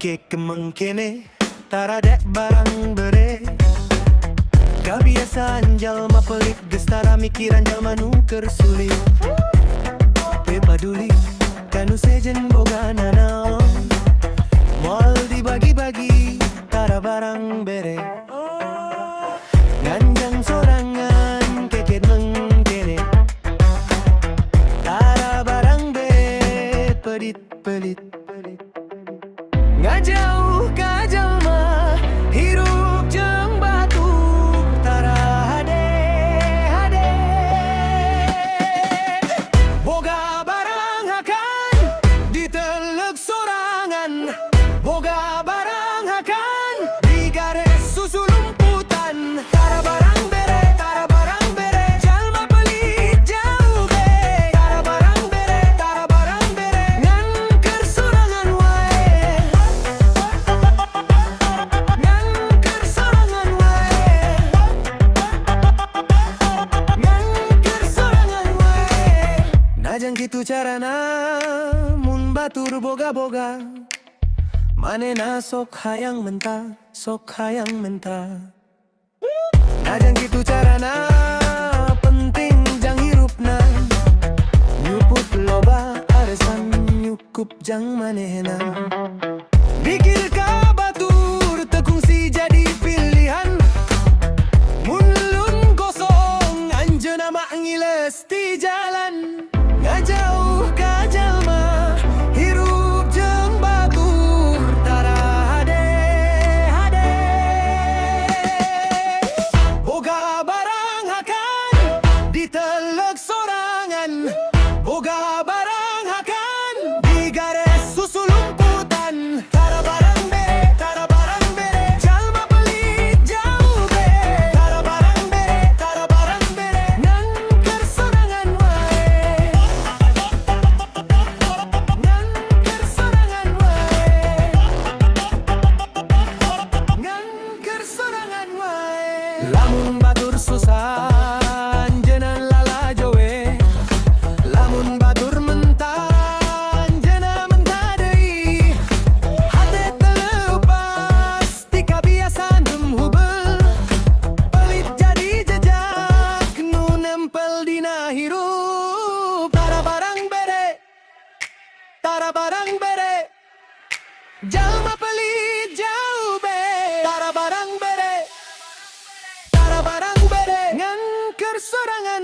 Ke kemengkene tara dek barang bere. Kebiasaan jalma pelit gestara mikiran jalma nuker sulit. Pe paduli kanu sejen boga nanaon. Moal dibagi-bagi tara barang bere. Nganjang sorangan keket mengkene tara barang bere pelit-pelit. Ngajauh ka jalma hirup jeung batuk tara hade boga barang hakan diteleg sorangan. Boga barang hakan di garis susulumputan. Tara barang bere jalma pelit jauh be. Tara barang bere ngan keur sorangan wae. Ngan keur sorangan wae. Ngan keur sorangan wae. Najang kitu carana mun batur boga-boga. Manena sok hayang mentah, sok hayang mentah. Najang kitu carana penting jang hirupna. Nyuput loba aresan nyukup jang manehna. Bikir ka batur tekungsi jadi pilihan. Mun lun kosong anjeuna mah ngiles ti jalan. Ngajauh ka jalma hirup jeung batur tara hade boga barang hakan diteleg sorangan. Boga barang hakan di garis susulumputan. Tara barang bere jalma pelit jauh be. Tara barang bere ngan keur sorangan wae. Ngan keur sorangan wae. Ngan keur sorangan wae. Lamun batur susah anjeunna lala jowe. Lamun batur mentah anjeunna mentah deui. Hate teleupas ti kabiasaan hubel. Pelit jadi jejak nu nempel dina hirup. Tara barang bere jalma pelit jauh be. Tara barang bere ngan keur sorangan